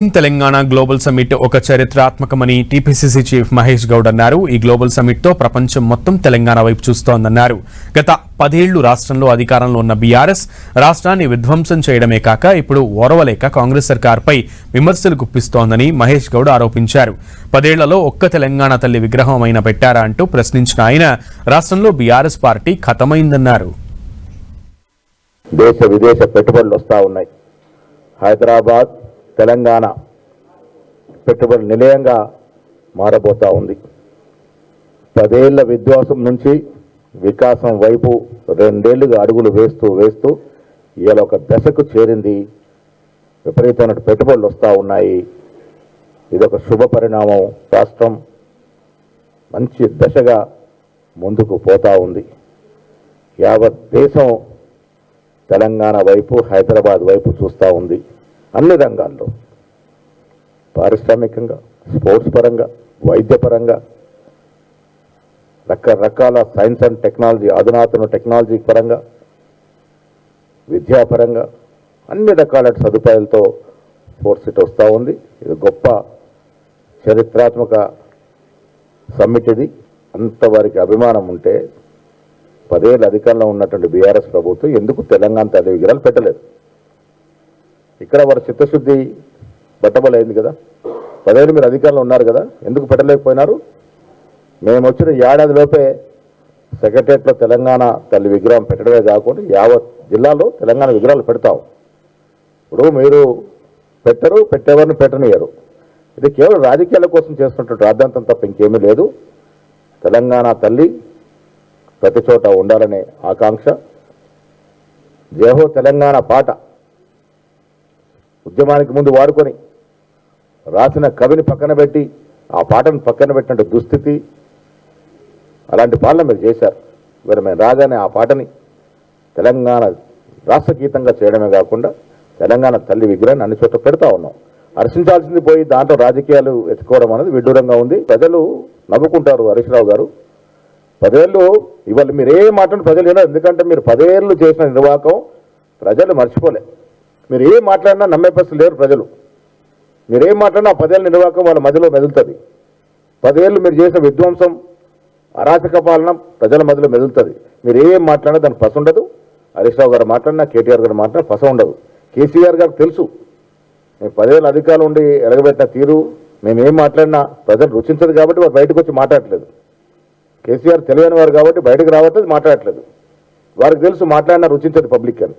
Telangana global summit ఒక చరిత్రాత్మకమని TPCC chief Mahesh Goud అన్నారు. ఈ గ్లోబల్ సమ్మిట్ తో ప్రపంచం మొత్తం తెలంగాణ వైపు చూస్తోందన్నారు. గత 10 ఏళ్లు రాష్ట్రంలో అధికారంలో ఉన్న బీఆర్ఎస్ రాష్ట్రాన్ని విధ్వంసం చేయడమే కాక ఇప్పుడు ఓర్వలేక కాంగ్రెస్ సర్కార్పై విమర్శలు గుప్పిస్తోందని మహేష్ గౌడ్ ఆరోపించారు. 10 ఏళ్లలో ఒక్క తెలంగాణ తల్లి విగ్రహం అయినా పెట్టారా అంటూ ప్రశ్నించిన ఆయన రాష్ట్రంలో బీఆర్ఎస్ పార్టీ ఖతమైందన్నారు. దేశ విదేశ పెట్టుబడులు వస్తూ ఉన్నాయి. హైదరాబాద్ తెలంగాణ పెట్టుబడి నిలయంగా మారబోతా ఉంది. 10 ఏళ్ల విధ్వంసం నుంచి వికాసం వైపు 2 ఏళ్లుగా అడుగులు వేస్తూ ఇవాళ ఒక దశకు చేరింది. విపరీతమైన పెట్టుబడులు వస్తూ ఉన్నాయి. ఇదొక శుభ పరిణామం. రాష్ట్రం మంచి దశగా ముందుకు పోతా ఉంది. యావత్ దేశం తెలంగాణ వైపు, హైదరాబాద్ వైపు చూస్తూ ఉంది. అన్ని రంగాల్లో, పారిశ్రామికంగా, స్పోర్ట్స్ పరంగా, వైద్యపరంగా, రకరకాల సైన్స్ అండ్ టెక్నాలజీ, అధునాతన టెక్నాలజీ పరంగా, విద్యాపరంగా అన్ని రకాల సదుపాయాలతో ఫోర్స్ ఇట్ వస్తూ ఉంది. ఇది గొప్ప చరిత్రాత్మక సమ్మిట్. ఇది అంతవారికి అభిమానం ఉంటే 10 ఏళ్ళ అధికారంలో ఉన్నటువంటి బీఆర్ఎస్ ప్రభుత్వం ఎందుకు తెలంగాణ తల్లి విగ్రహాలు పెట్టలేదు? ఇక్కడ వారి చిత్తశుద్ధి బట్టబలైంది కదా. 10 ఏళ్ళు మీరు అధికారంలో ఉన్నారు కదా, ఎందుకు పెట్టలేకపోయినారు? మేము వచ్చిన ఏడాదిలోపే సెక్రటరియట్లో తెలంగాణ తల్లి విగ్రహం పెట్టడమే కాకుండా యావత్ జిల్లాలో తెలంగాణ విగ్రహాలు పెడతాం. ఇప్పుడు మీరు పెట్టరు, పెట్టేవారిని పెట్టనియరు. ఇది కేవలం రాజకీయాల కోసం చేస్తున్నటువంటి రాద్ధాంతం తప్ప ఇంకేమీ లేదు. తెలంగాణ తల్లి ప్రతి చోట ఉండాలనే ఆకాంక్ష. జయహో తెలంగాణ పాట ఉద్యమానికి ముందు వాడుకొని రాసిన కవిని పక్కన పెట్టి ఆ పాటను పక్కన పెట్టినట్టు దుస్థితి, అలాంటి పాలన మీరు చేశారు. మరి మేము రాగానే ఆ పాటని తెలంగాణ రాష్ట్ర గీతంగా చేయడమే కాకుండా తెలంగాణ తల్లి విగ్రహాన్ని అన్ని చోట్ల పెడతా ఉన్నాం. హర్షించాల్సింది పోయి దాంట్లో రాజకీయాలు ఎత్తుకోవడం అనేది విడ్డూరంగా ఉంది. ప్రజలు నవ్వుకుంటారు. హరీష్ రావు గారు, 10 ఏళ్ళు ఇవాళ మీరు ఏ మాట్లాడిన ప్రజలు వినరు. ఎందుకంటే మీరు 10 ఏళ్ళు చేసిన నిర్వాహకం ప్రజలు మర్చిపోలే. మీరు ఏం మాట్లాడినా నమ్మే పరిస్థితి లేరు ప్రజలు. మీరు ఏం మాట్లాడినా 10 ఏళ్ళ నిర్వాహకం వాళ్ళ మధ్యలో మెదులుతుంది. 10 ఏళ్ళు మీరు చేసిన విధ్వంసం, అరాచక పాలన ప్రజల మధ్యలో మెదులుతుంది. మీరు ఏం మాట్లాడినా దానికి పస ఉండదు. హరీష్ రావు గారు మాట్లాడినా, కేటీఆర్ గారు మాట్లాడినా పస ఉండదు. కేసీఆర్ గారికి తెలుసు మేము 10 ఏళ్ళ అధికారులు ఉండి ఎడగబెట్టిన తీరు, మేము ఏం మాట్లాడినా ప్రజలు రుచించదు కాబట్టి వారు బయటకు వచ్చి మాట్లాడట్లేదు. కేసీఆర్ తెలియని వారు కాబట్టి బయటకు రావట్లేదు, మాట్లాడట్లేదు. వారికి తెలుసు మాట్లాడినా రుచించదు పబ్లిక్ అని.